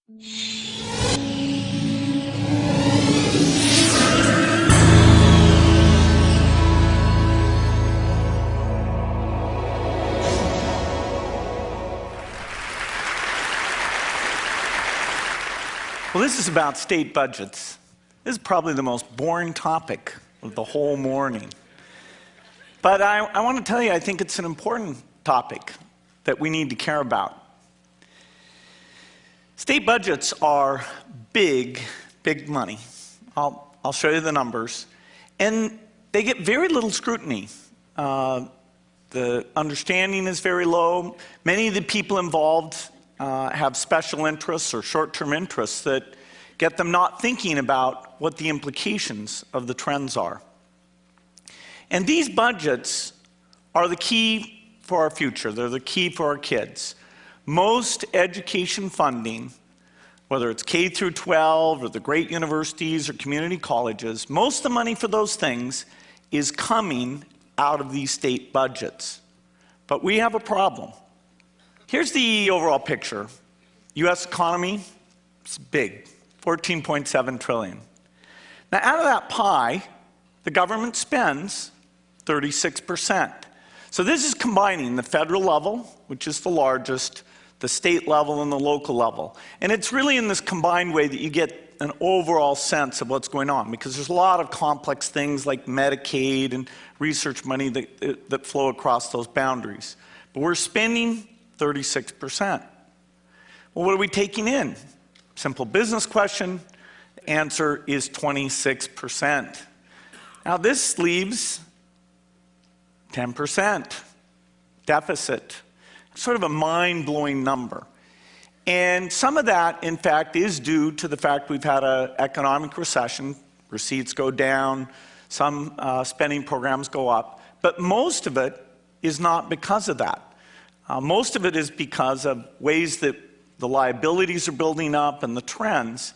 Well, this is about state budgets. This is probably the most boring topic of the whole morning. But I want to tell you, I think it's an important topic that we need to care about. State budgets are big, big money. I'll show you the numbers. And they get very little scrutiny. The understanding is very low. Many of the people involved have special interests or short-term interests that get them not thinking about what the implications of the trends are. And these budgets are the key for our future. They're the key for our kids. Most education funding, whether it's K through 12 or the great universities or community colleges, most of the money for those things is coming out of these state budgets. But we have a problem. Here's the overall picture. U.S. economy, it's big, 14.7 trillion. Now, out of that pie, the government spends 36%. So this is combining the federal level, which is the largest, the state level, and the local level. And it's really in this combined way that you get an overall sense of what's going on, because there's a lot of complex things like Medicaid and research money that flow across those boundaries. But we're spending 36%. Well, what are we taking in? Simple business question. The answer is 26%. Now this leaves 10% deficit. Sort of a mind-blowing number. And some of that, in fact, is due to the fact we've had an economic recession. Receipts go down, some spending programs go up, but most of it is not because of that. Most of it is because of ways that the liabilities are building up and the trends,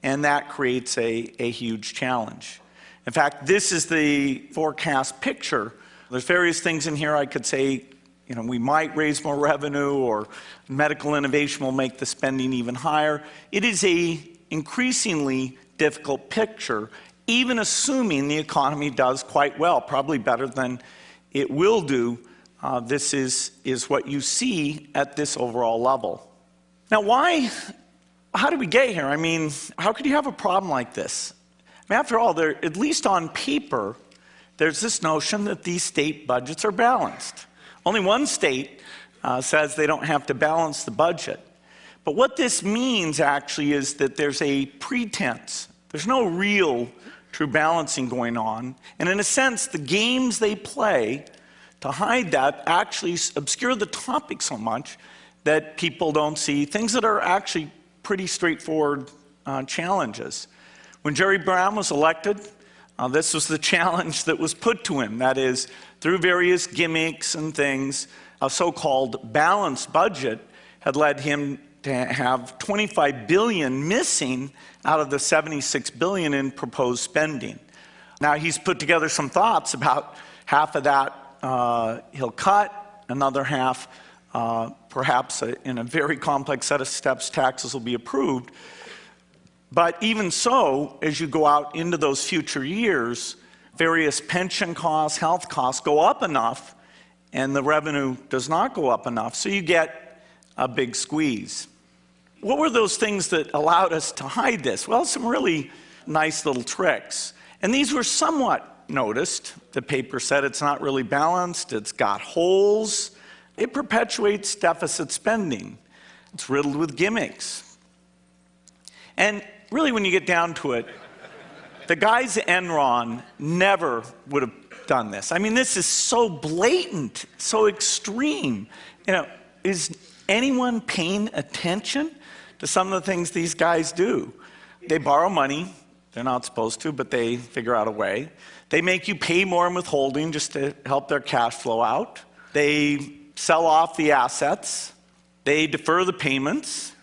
and that creates a huge challenge. In fact, this is the forecast picture. There's various things in here I could say, we might raise more revenue, or medical innovation will make the spending even higher. It is an increasingly difficult picture, even assuming the economy does quite well, probably better than it will do. This is what you see at this overall level. Now, how did we get here? I mean, how could you have a problem like this? I mean, after all, at least on paper, there's this notion that these state budgets are balanced. Only one state says they don't have to balance the budget. But what this means actually is that there's a pretense. There's no real true balancing going on. And in a sense, the games they play to hide that actually obscure the topic so much that people don't see things that are actually pretty straightforward challenges. When Jerry Brown was elected, this was the challenge that was put to him. That is, through various gimmicks and things, a so-called balanced budget had led him to have $25 billion missing out of the $76 billion in proposed spending. Now he's put together some thoughts about half of that he'll cut, another half, perhaps in a very complex set of steps, taxes will be approved. But even so, as you go out into those future years, various pension costs, health costs go up enough, and the revenue does not go up enough, so you get a big squeeze. What were those things that allowed us to hide this? Well, some really nice little tricks. And these were somewhat noticed. The paper said it's not really balanced, it's got holes, it perpetuates deficit spending, it's riddled with gimmicks. And really, when you get down to it, the guys at Enron never would have done this. I mean, this is so blatant, so extreme. Is anyone paying attention to some of the things these guys do? They borrow money. They're not supposed to, but they figure out a way. They make you pay more in withholding just to help their cash flow out. They sell off the assets. They defer the payments.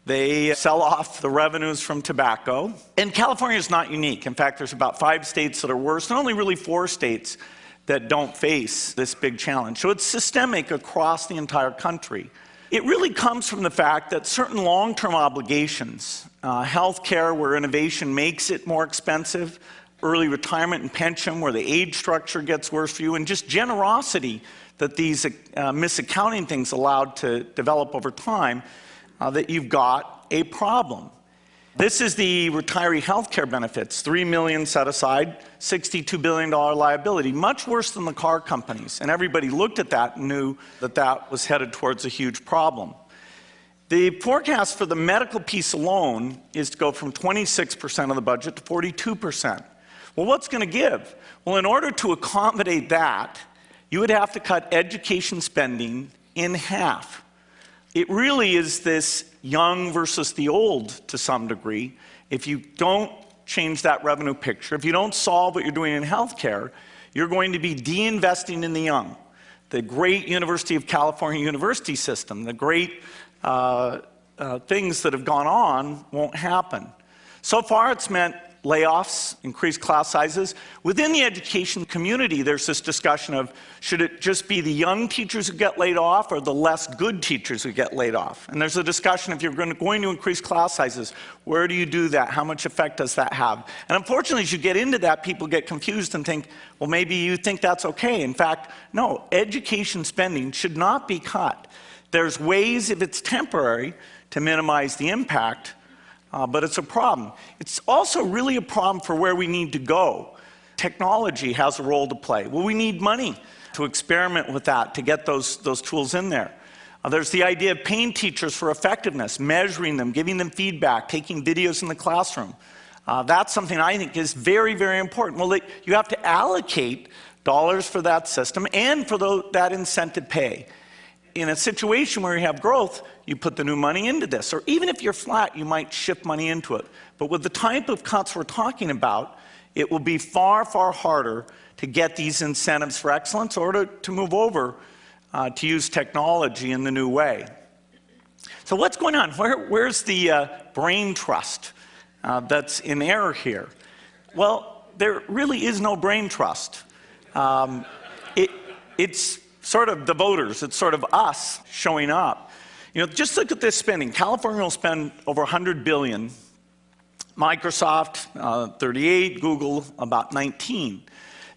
They sell off the revenues from tobacco. And California is not unique. In fact, there's about 5 states that are worse, and only really 4 states that don't face this big challenge. So it's systemic across the entire country. It really comes from the fact that certain long-term obligations, healthcare where innovation makes it more expensive, early retirement and pension where the age structure gets worse for you, and just generosity that these misaccounting things allowed to develop over time, that you've got a problem. This is the retiree healthcare benefits, $3 million set aside, $62 billion liability, much worse than the car companies. And everybody looked at that and knew that that was headed towards a huge problem. The forecast for the medical piece alone is to go from 26% of the budget to 42%. Well, what's going to give? Well, in order to accommodate that, you would have to cut education spending in half. It really is this young versus the old to some degree. If you don't change that revenue picture, if you don't solve what you're doing in healthcare, you're going to be de-investing in the young. The great University of California university system, the great things that have gone on won't happen. So far it's meant layoffs, increased class sizes. Within the education community, there's this discussion of, should it just be the young teachers who get laid off or the less good teachers who get laid off? And there's a discussion, if you're going to increase class sizes, where do you do that? How much effect does that have? And unfortunately, as you get into that, people get confused and think, well, maybe you think that's okay. In fact, no, education spending should not be cut. There's ways, if it's temporary, to minimize the impact, but it's a problem. It's also really a problem for where we need to go. Technology has a role to play. Well, we need money to experiment with that, to get those tools in there. There's the idea of paying teachers for effectiveness, measuring them, giving them feedback, taking videos in the classroom. That's something I think is very, very important. Well, you have to allocate dollars for that system and for that incentive pay. In a situation where you have growth, you put the new money into this. Or even if you're flat, you might shift money into it. But with the type of cuts we're talking about, it will be far, far harder to get these incentives for excellence or to move over to use technology in the new way. So what's going on? Where's the brain trust that's in error here? Well, there really is no brain trust. It's sort of the voters, it's sort of us showing up. You know, just look at this spending. California will spend over $100 billion. Microsoft, 38, Google, about 19.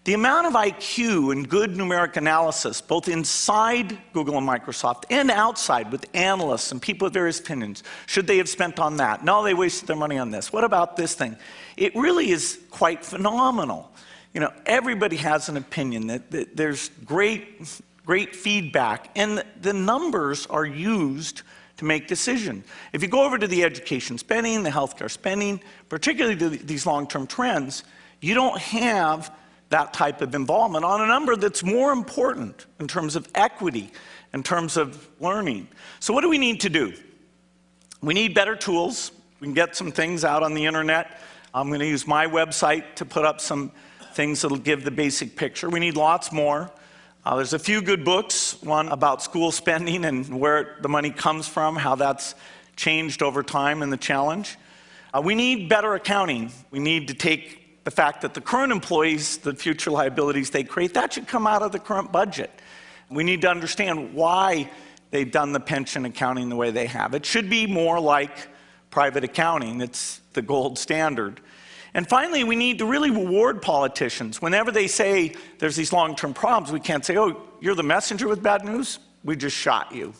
The amount of IQ and good numeric analysis, both inside Google and Microsoft and outside with analysts and people with various opinions, should they have spent on that? No, they wasted their money on this. What about this thing? It really is quite phenomenal. You know, everybody has an opinion. That there's great feedback, and the numbers are used to make decisions. If you go over to the education spending, the healthcare spending, particularly these long-term trends, you don't have that type of involvement on a number that's more important in terms of equity, in terms of learning. So what do we need to do? We need better tools. We can get some things out on the internet. I'm going to use my website to put up some things that'll give the basic picture. We need lots more. There's a few good books, one about school spending and where the money comes from, how that's changed over time and the challenge. We need better accounting. We need to take the fact that the current employees, the future liabilities they create, that should come out of the current budget. We need to understand why they've done the pension accounting the way they have. It should be more like private accounting. It's the gold standard. And finally, we need to really reward politicians. Whenever they say there's these long-term problems, we can't say, oh, you're the messenger with bad news? We just shot you.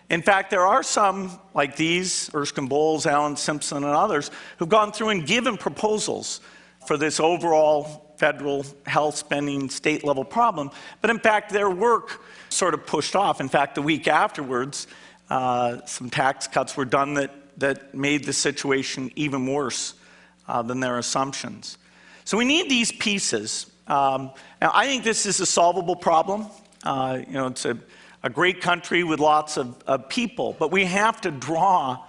In fact, there are some, like these, Erskine Bowles, Alan Simpson, and others, who've gone through and given proposals for this overall federal health spending state-level problem. But in fact, their work sort of pushed off. In fact, the week afterwards, some tax cuts were done that made the situation even worse than their assumptions. So we need these pieces. Now, I think this is a solvable problem. You know, it's a great country with lots of people, but we have to draw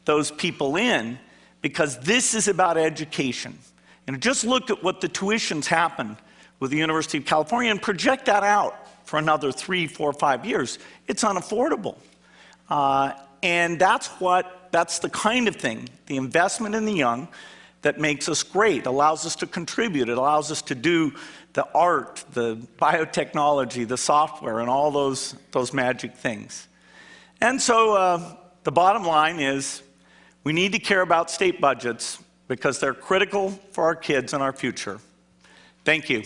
those people in because this is about education. And just look at what the tuitions happened with the University of California and project that out for another 3, 4, 5 years. It's unaffordable. And that's the kind of thing, the investment in the young, that makes us great, allows us to contribute, it allows us to do the art, the biotechnology, the software, and all those magic things. And so the bottom line is we need to care about state budgets because they're critical for our kids and our future. Thank you.